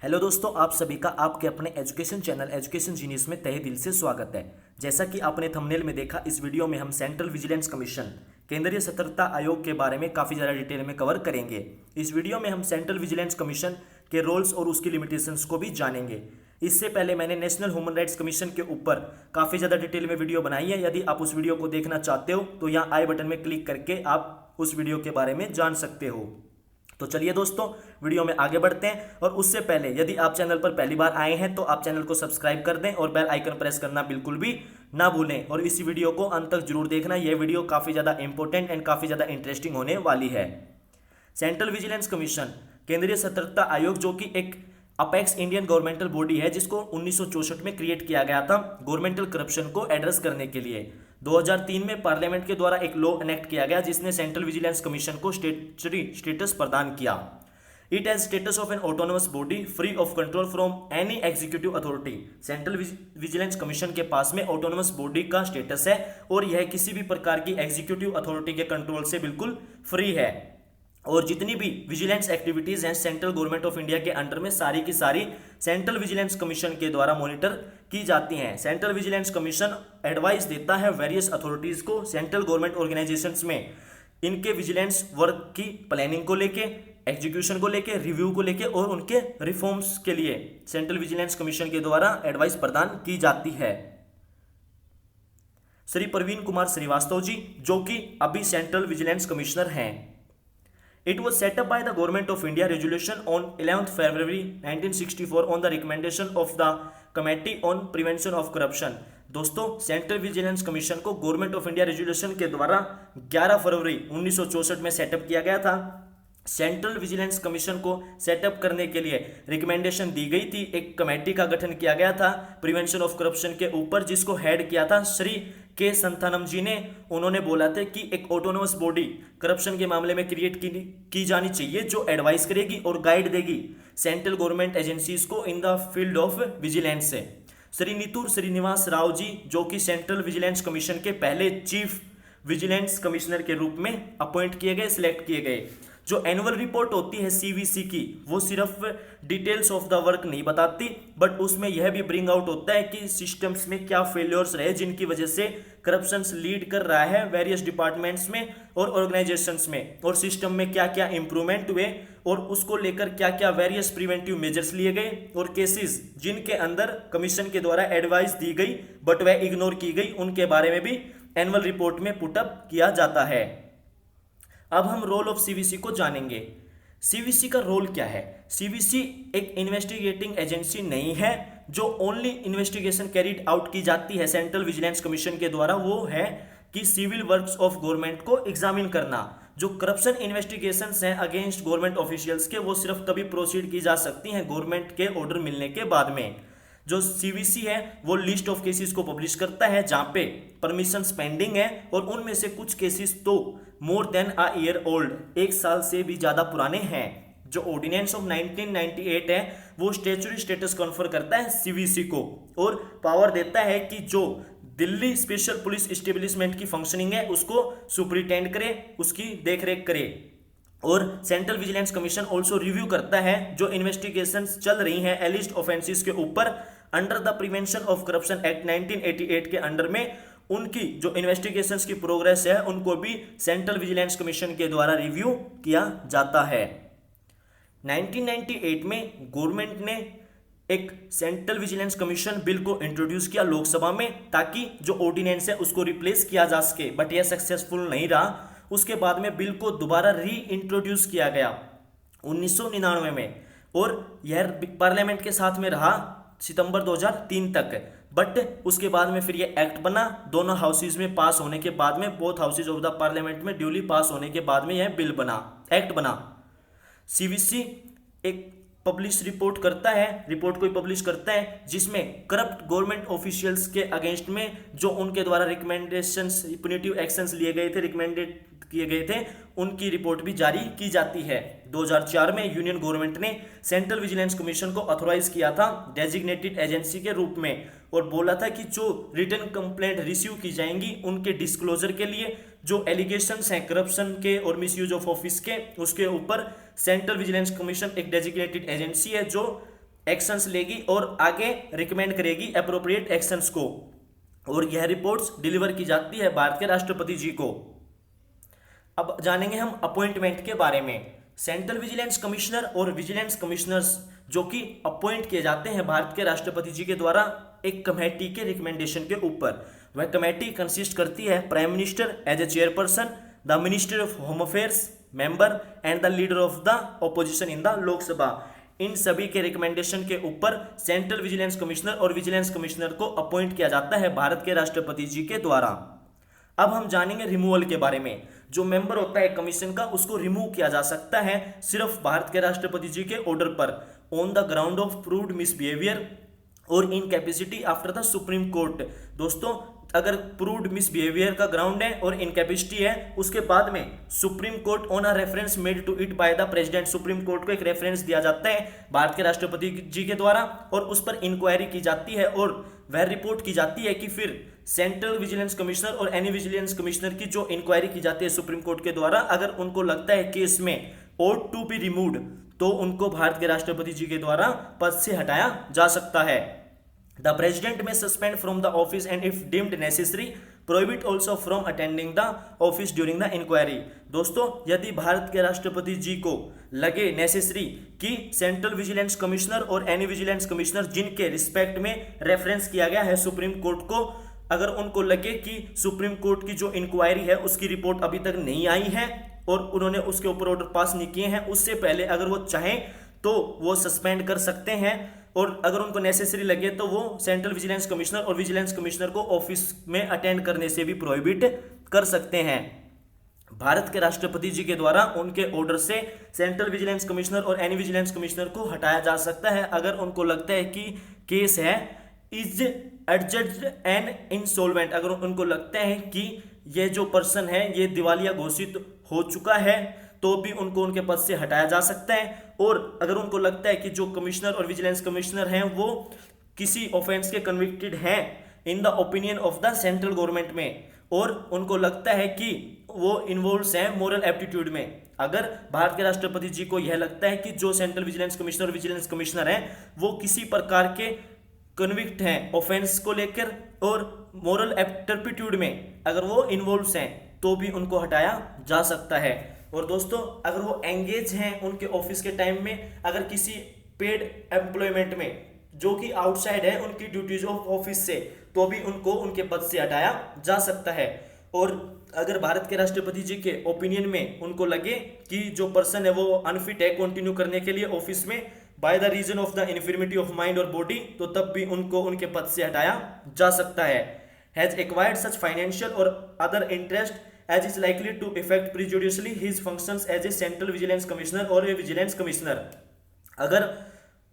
Hello दोस्तों, आप सभी का आपके अपने एजुकेशन चैनल एजुकेशन जीनियस में तहे दिल से स्वागत है। जैसा कि आपने थंबनेल में देखा, इस वीडियो में हम सेंट्रल विजिलेंस कमीशन केंद्रीय सतर्कता आयोग के बारे में काफ़ी ज़्यादा डिटेल में कवर करेंगे। इस वीडियो में हम सेंट्रल विजिलेंस कमीशन के रोल्स और उसकी लिमिटेशंस को भी जानेंगे। इससे पहले मैंने नेशनल ह्यूमन राइट्स कमीशन के ऊपर काफ़ी ज़्यादा डिटेल में वीडियो बनाई है। यदि आप उस वीडियो को देखना चाहते हो तो यहाँ आई बटन में क्लिक करके आप उस वीडियो के बारे में जान सकते हो। तो चलिए दोस्तों, वीडियो में आगे बढ़ते हैं। और उससे पहले यदि आप चैनल पर पहली बार आए हैं तो आप चैनल को सब्सक्राइब कर दें और बेल आइकन प्रेस करना बिल्कुल भी ना भूलें। और इस वीडियो को अंत तक जरूर देखना, यह वीडियो काफ़ी ज़्यादा इंपॉर्टेंट एंड काफ़ी ज़्यादा इंटरेस्टिंग होने वाली है। सेंट्रल विजिलेंस कमीशन केंद्रीय सतर्कता आयोग, जो कि एक अपेक्स इंडियन गवर्नमेंटल बॉडी है, जिसको 1964 में क्रिएट किया गया था गवर्नमेंटल करप्शन को एड्रेस करने के लिए। 2003 में पार्लियामेंट के द्वारा एक लॉ एनेक्ट किया गया जिसने सेंट्रल विजिलेंस कमीशन को स्टेचुटरी स्टेटस प्रदान किया। It has status of N autonomous body free of control from any executive authority. Central vigilance commission के पास में ऑटोनोमस बॉडी का स्टेटस है और यह किसी भी प्रकार की एग्जीक्यूटिव अथॉरिटी के कंट्रोल से बिल्कुल फ्री है। और जितनी भी विजिलेंस एक्टिविटीज हैं सेंट्रल गवर्नमेंट ऑफ इंडिया के अंडर में, सारी की सारी सेंट्रल विजिलेंस कमीशन के द्वारा मॉनिटर की जाती हैं। सेंट्रल विजिलेंस कमीशन एडवाइस देता है वेरियस अथॉरिटीज को सेंट्रल गवर्नमेंट ऑर्गेनाइजेशंस में इनके विजिलेंस वर्क की प्लानिंग को लेके, एग्जीक्यूशन को लेके, रिव्यू को लेके और उनके रिफॉर्म्स के लिए सेंट्रल विजिलेंस कमीशन के द्वारा एडवाइस प्रदान की जाती है। श्री प्रवीण कुमार श्रीवास्तव जी, जो कि अभी सेंट्रल विजिलेंस कमिश्नर हैं। It was set up by the Government of India resolution on 11th February 1964 on the recommendation of the Committee on Prevention of Corruption। दोस्तों, सेंट्रल विजिलेंस कमीशन को गवर्नमेंट ऑफ इंडिया रेजोल्यूशन के द्वारा 11 फरवरी 1964 में setup किया गया था। Central vigilance commission को setup करने के लिए रिकमेंडेशन दी गई थी। एक कमेटी का गठन किया गया था प्रिवेंशन ऑफ करप्शन के ऊपर, जिसको हेड किया था श्री के संथानम जी ने। उन्होंने बोला था कि एक ऑटोनोमस बॉडी करप्शन के मामले में क्रिएट की जानी चाहिए जो एडवाइस करेगी और गाइड देगी सेंट्रल गवर्नमेंट एजेंसीज को in the field of vigilance से। श्री नीतूर श्रीनिवास राव जी, जो कि सेंट्रल विजिलेंस कमीशन के पहले चीफ विजिलेंस कमिश्नर के रूप में अपॉइंट किए गए, सिलेक्ट किए गए। जो एनुअल रिपोर्ट होती है सीवीसी की, वो सिर्फ डिटेल्स ऑफ द वर्क नहीं बताती, बट उसमें यह भी ब्रिंग आउट होता है कि सिस्टम्स में क्या फेलियर्स रहे जिनकी वजह से करप्शन लीड कर रहा है वेरियस डिपार्टमेंट्स में और ऑर्गेनाइजेशंस में, और सिस्टम में क्या क्या इंप्रूवमेंट हुए और उसको लेकर क्या क्या वेरियस प्रिवेंटिव मेजर्स लिए गए, और केसेस जिनके अंदर कमीशन के द्वारा एडवाइस दी गई बट वह इग्नोर की गई, उनके बारे में भी एनुअल रिपोर्ट में पुटअप किया जाता है। अब हम रोल ऑफ सीवीसी को जानेंगे। सीवीसी का रोल क्या है? सीवीसी एक इन्वेस्टिगेटिंग एजेंसी नहीं है जो ओनली इन्वेस्टिगेशन कैरिड आउट की जाती है सेंट्रल विजिलेंस कमीशन के द्वारा। वो है कि सिविल वर्क्स ऑफ गवर्नमेंट को एग्जामिन करना। जो करप्शन इन्वेस्टिगेशंस हैं अगेंस्ट गवर्नमेंट ऑफिशियल्स के, वो सिर्फ तभी प्रोसीड की जा सकती हैं गवर्नमेंट के ऑर्डर मिलने के बाद में। जो सीवीसी है वो लिस्ट ऑफ केसेस को पब्लिश करता है जहां पे परमिशन पेंडिंग है, और उनमें से कुछ केसेस तो more than a year old, 1 साल से भी ज्यादा पुराने हैं। जो ऑर्डिनेंस ऑफ 1998 है वो स्टेचुरी स्टेटस कन्फर करता है सीवीसी को और पावर देता है कि जो दिल्ली स्पेशल पुलिस एस्टेब्लिशमेंट की फंक्शनिंग है उसको सुपरिटेंड करे, उसकी देखरेख करे। और central vigilance commission also review करता है जो इन्वेस्टिगेशंस चल रही हैं एलिस्ट ऑफेंसेस के ऊपर under the prevention of corruption act 1988 के अंडर में। उनकी जो इन्वेस्टिगेशंस की प्रोग्रेस है उनको भी सेंट्रल विजिलेंस कमीशन के द्वारा रिव्यू किया जाता है। 1998 में गवर्नमेंट ने एक सेंट्रल विजिलेंस कमीशन बिल को इंट्रोड्यूस किया लोकसभा में, ताकि जो ऑर्डिनेंस है उसको रिप्लेस किया जा सके, बट यह सक्सेसफुल नहीं रहा। उसके बाद में बिल को दोबारा री इंट्रोड्यूस किया गया 1999 में, और यह पार्लियामेंट के साथ में रहा सितंबर 2003 तक। बट उसके बाद में फिर यह एक्ट बना, दोनों हाउसेज में पास होने के बाद में, both houses of the parliament में ड्यूली पास होने के बाद में यह बिल बना, एक्ट बना। सीवीसी एक पब्लिश रिपोर्ट करता है, रिपोर्ट को पब्लिश करता है जिसमें करप्ट गवर्नमेंट ऑफिशियल्स के अगेंस्ट में जो उनके द्वारा रिकमेंडेशंस, पुनिटिव एक्शंस लिए गए थे, रिकमेंडेड किए गए थे, उनकी रिपोर्ट भी जारी की जाती है। 2004 में यूनियन गवर्नमेंट ने सेंट्रल विजिलेंस कमीशन को ऑथोराइज किया था डेजिग्नेटेड एजेंसी के रूप में, और बोला था कि जो रिटन कंप्लेंट रिसीव की जाएंगी उनके डिस्क्लोजर के लिए जो एलिगेशंस हैं करप्शन के और मिसयूज ऑफ ऑफिस के, उसके ऊपर सेंट्रल विजिलेंस कमीशन एक डेजिग्नेटेड एजेंसी है जो एक्शंस लेगी और आगे रिकमेंड करेगी अप्रोप्रिएट एक्शंस को, और यह रिपोर्ट्स डिलीवर की जाती है भारत के राष्ट्रपति जी को। अब जानेंगे हम अपॉइंटमेंट के बारे में। सेंट्रल विजिलेंस कमिश्नर और विजिलेंस कमिश्नर्स जो कि अपॉइंट किए जाते हैं भारत के राष्ट्रपति जी के द्वारा एक कमेटी के रिकमेंडेशन के ऊपर। वह कमेटी कंसिस्ट करती है prime minister as a chairperson, the minister of home affairs member and the leader of the opposition in the Lok Sabha. इन सभी के रिकमेंडेशन के ऊपर सेंट्रल विजिलेंस कमिश्नर और विजिलेंस कमिश्नर को अपॉइंट किया जाता है भारत के राष्ट्रपति जी के द्वारा। अब हम जानेंगे रिमूवल के बारे में। जो मेंबर होता है कमीशन का, उसको रिमूव किया जा सकता है सिर्फ भारत के राष्ट्रपति जी के ऑर्डर पर, on the ground of proved misbehaviour और incapacity after the supreme court. दोस्तों, अगर प्रूव्ड मिसबिहेवियर का ग्राउंड है और इनकैपेसिटी है, उसके बाद में supreme court on a reference made to it by the president, supreme court को एक रेफरेंस दिया जाता है भारत के राष्ट्रपति जी के द्वारा और उस पर इंक्वायरी की जाती है और वह रिपोर्ट की जाती है कि फिर सेंट्रल विजिलेंस कमिश्नर और एनी विजिलेंस कमिश्नर की जो इंक्वायरी की जाती है सुप्रीम कोर्ट के द्वारा, अगर उनको लगता है कि इसमें ought टू बी रिमूव्ड, तो उनको भारत के राष्ट्रपति जी के द्वारा पद से हटाया जा सकता है। The president may suspend from the office and if deemed necessary prohibit also from attending the office during the inquiry. दोस्तों, यदि भारत के राष्ट्रपति जी को लगे नेसेसरी कि सेंट्रल विजिलेंस कमिश्नर और एनी विजिलेंस कमिश्नर जिनके रिस्पेक्ट में रेफरेंस किया गया है सुप्रीम कोर्ट को, अगर उनको लगे कि सुप्रीम कोर्ट की जो इंक्वायरी है उसकी रिपोर्ट अभी तक नहीं आई है और उन्होंने उसके ऊपर ऑर्डर पास नहीं किए हैं, उससे पहले अगर वो चाहें तो वो सस्पेंड कर सकते हैं, और अगर उनको नेसेसरी लगे तो वो सेंट्रल विजिलेंस कमिश्नर और विजिलेंस कमिश्नर को ऑफिस में अटेंड करने से भी प्रोहिबिट कर सकते हैं। भारत के राष्ट्रपति जी के द्वारा उनके ऑर्डर से सेंट्रल विजिलेंस कमिश्नर और एनी विजिलेंस कमिश्नर को हटाया जा सकता है अगर उनको लगता है कि केस है इज एडजस्ड एंड इंसॉल्वेंट। अगर उनको लगता है कि ये जो पर्सन है ये दिवालिया घोषित हो चुका है, तो भी उनको उनके पद से हटाया जा सकता है। और अगर उनको लगता है कि जो कमिश्नर और विजिलेंस कमिश्नर हैं वो किसी ऑफेंस के कन्विक्टेड हैं in the opinion of the central government में, और उनको लगता है कि वो इन्वॉल्व हैं मोरल एप्टीट्यूड में, अगर भारत के राष्ट्रपति जी को यह लगता है कि जो सेंट्रल विजिलेंस कमिश्नर और विजिलेंस कमिश्नर हैं वो किसी प्रकार के कन्विक्ट हैं ऑफेंस को लेकर और मोरल टर्पिट्यूड में अगर वो इन्वॉल्व हैं, तो भी उनको हटाया जा सकता है। और दोस्तों, अगर वो एंगेज हैं उनके ऑफिस के टाइम में अगर किसी पेड एम्प्लॉयमेंट में जो कि आउटसाइड है उनकी ड्यूटीज ऑफ ऑफिस से, तो भी उनको उनके पद से हटाया जा सकता है। और अगर भारत के राष्ट्रपति जी के ओपिनियन में उनको लगे कि जो पर्सन है वो अनफिट है कंटिन्यू करने के लिए ऑफिस में by the reason of the infirmity of mind और बॉडी, तो तब भी उनको उनके पद से हटाया जा सकता है। हैज एक्वायर्ड सच फाइनेंशियल और other interest as is likely to affect prejudicially his functions as a central vigilance commissioner or a vigilance commissioner। अगर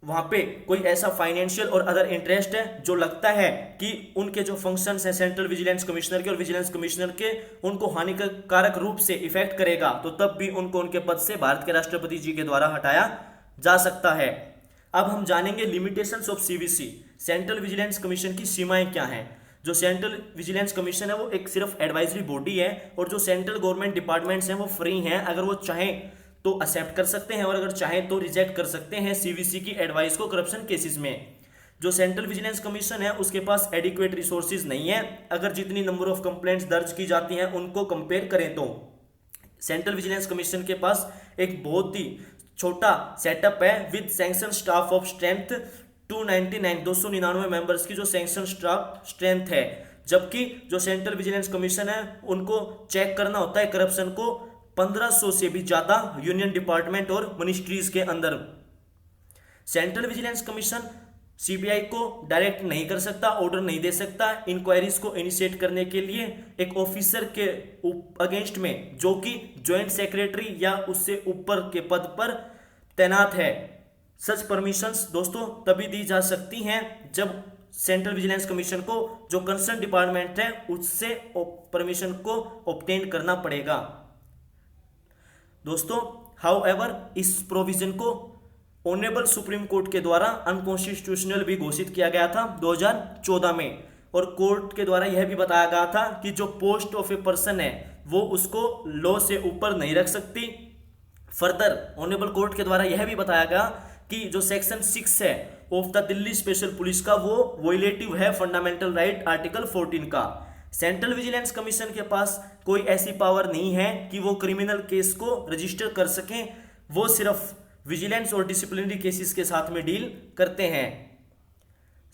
वहां पे कोई ऐसा फाइनेंशियल और अदर इंटरेस्ट है जो लगता है कि उनके जो फंक्शंस हैं सेंट्रल विजिलेंस कमिश्नर के और विजिलेंस कमिश्नर के उनको हानिकारक रूप से इफेक्ट करेगा, तो तब भी उनको उनके पद से भारत के राष्ट्रपति जी के द्वारा हटाया जा सकता है। अब हम जानेंगे limitations of CVC, central vigilance commission की सीमाएं क्या हैं। जो सेंट्रल विजिलेंस कमीशन है वो एक सिर्फ एडवाइजरी बॉडी है, और जो सेंट्रल गवर्नमेंट डिपार्टमेंट्स हैं वो फ्री हैं, अगर वो चाहें तो एक्सेप्ट कर सकते हैं और अगर चाहें तो रिजेक्ट कर सकते हैं सीवीसी की एडवाइस को करप्शन केसेस में। जो सेंट्रल विजिलेंस कमीशन है उसके पास एडिक्वेट रिसोर्सेज नहीं है, अगर जितनी नंबर ऑफ कंप्लेंट्स दर्ज की जाती हैं उनको कंपेयर करें तो सेंट्रल विजिलेंस कमीशन के पास एक बहुत ही छोटा सेटअप है with sanction staff of strength 299 members की जो सैंक्शन स्टाफ स्ट्रेंथ है, जबकि जो सेंट्रल विजिलेंस कमीशन है उनको चेक करना होता है करप्शन को 1500 से भी ज्यादा यूनियन डिपार्टमेंट और मिनिस्ट्रीज के अंदर। सेंट्रल विजिलेंस कमीशन सीबीआई को डायरेक्ट नहीं कर सकता, ऑर्डर नहीं दे सकता इंक्वायरीज को इनिशिएट करने के लिए एक ऑफिसर के अगेंस्ट में जो कि ज्वाइंट सेक्रेटरी या उससे ऊपर के पद पर तैनात है। सच परमिशंस दोस्तों तभी दी जा सकती हैं जब सेंट्रल विजिलेंस कमीशन को जो कंसर्न डिपार्टमेंट है उससे परमिशन को ऑब्टेन करना पड़ेगा। दोस्तों, हाउएवर इस प्रोविजन को ऑनरेबल सुप्रीम कोर्ट के द्वारा अनकॉन्स्टिट्यूशनल भी घोषित किया गया था 2014 में, और कोर्ट के द्वारा यह भी बताया गया था कि जो पोस्ट ऑफ ए पर्सन है वो उसको लॉ से ऊपर नहीं रख सकती। फर्दर ऑनरेबल कोर्ट के द्वारा यह भी बताया गया कि जो सेक्शन 6 है of the Delhi special police का वो वोलेटिव है फंडामेंटल राइट आर्टिकल 14 का। सेंट्रल विजिलेंस कमीशन के पास कोई ऐसी पावर नहीं है कि वो क्रिमिनल केस को रजिस्टर कर सकें, वो सिर्फ विजिलेंस और डिसिप्लिनरी केसेस के साथ में डील करते हैं।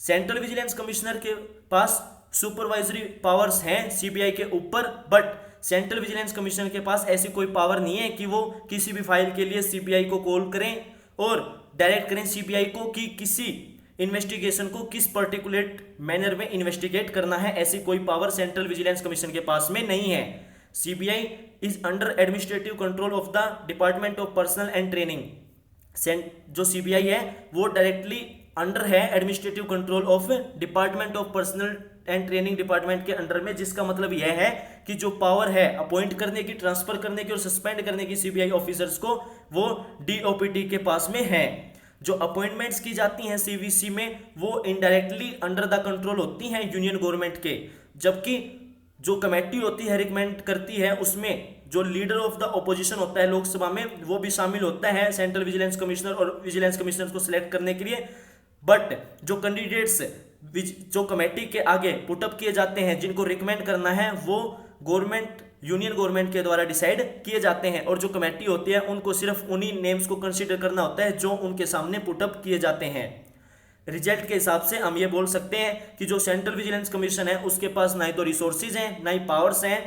सेंट्रल विजिलेंस कमिश्नर के पास सुपरवाइजरी पावर्स हैं सीबीआई के ऊपर, बट सेंट्रल विजिलेंस कमीशन के पास ऐसी कोई पावर नहीं है कि वो किसी भी फाइल के लिए सीबीआई को कॉल करें और डायरेक्ट करें सीबीआई को कि किसी इन्वेस्टिगेशन को किस पर्टिकुलर मैनर में इन्वेस्टिगेट करना है। ऐसी कोई पावर सेंट्रल विजिलेंस कमीशन के पास में नहीं है। CBI is under administrative control of the department of personal and training. जो सीबीआई है वो डायरेक्टली अंडर है administrative control of department of personal and training department के अंडर में, जिसका मतलब यह है कि जो पावर है अपॉइंट करने की, ट्रांसफर करने की और सस्पेंड करने की सीबीआई ऑफिसर्स को, वो डीओपीटी के पास में है। जो अपॉइंटमेंट्स की जाती हैं सीवीसी में वो इनडायरेक्टली अंडर द कंट्रोल होती हैं यूनियन गवर्नमेंट के, जबकि जो कमेटी होती है रिकमेंड करती है उसमें जो लीडर ऑफ द ऑपोजिशन होता है लोकसभा में वो भी शामिल होता है सेंट्रल विजिलेंस कमिश्नर और विजिलेंस कमिश्नर को सिलेक्ट करने के लिए। बट जो कैंडिडेट्स जो कमेटी के आगे पुटअप किए जाते हैं जिनको रिकमेंड करना है वो गवर्नमेंट यूनियन गवर्नमेंट के द्वारा डिसाइड किए जाते हैं, और जो कमेटी होती है उनको सिर्फ उन्हीं नेम्स को कंसीडर करना होता है जो उनके सामने पुटअप किए जाते हैं। रिजल्ट के हिसाब से हम ये बोल सकते हैं कि जो सेंट्रल विजिलेंस कमीशन है उसके पास ना ही तो रिसोर्सेज हैं ना ही पावर्स हैं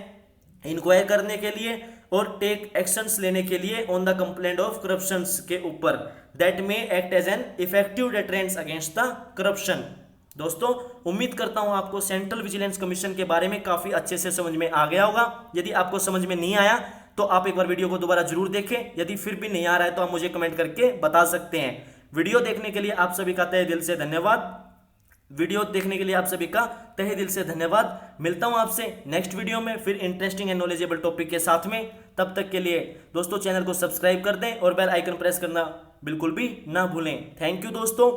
इंक्वायर करने के लिए और टेक एक्शंस लेने के लिए on the complaint of corruption के ऊपर, that may act as an effective deterrence against the corruption. दोस्तों उम्मीद करता हूं आपको सेंट्रल विजिलेंस कमीशन के बारे में काफी अच्छे से समझ में आ गया होगा। यदि आपको समझ में नहीं आया तो आप एक बार वीडियो को दोबारा जरूर देखें, यदि फिर भी नहीं आ रहा है तो आप मुझे कमेंट करके बता सकते हैं। वीडियो देखने के लिए आप सभी का तहे दिल से धन्यवाद। वीडियो देखने के लिए आप सभी का तहे दिल से धन्यवाद। मिलता हूं आपसे नेक्स्ट वीडियो में फिर इंटरेस्टिंग एंड नॉलेजेबल टॉपिक के साथ में। तब तक के लिए दोस्तों चैनल को सब्सक्राइब कर दें और बेल आइकन प्रेस करना बिल्कुल भी ना भूलें। थैंक यू दोस्तों।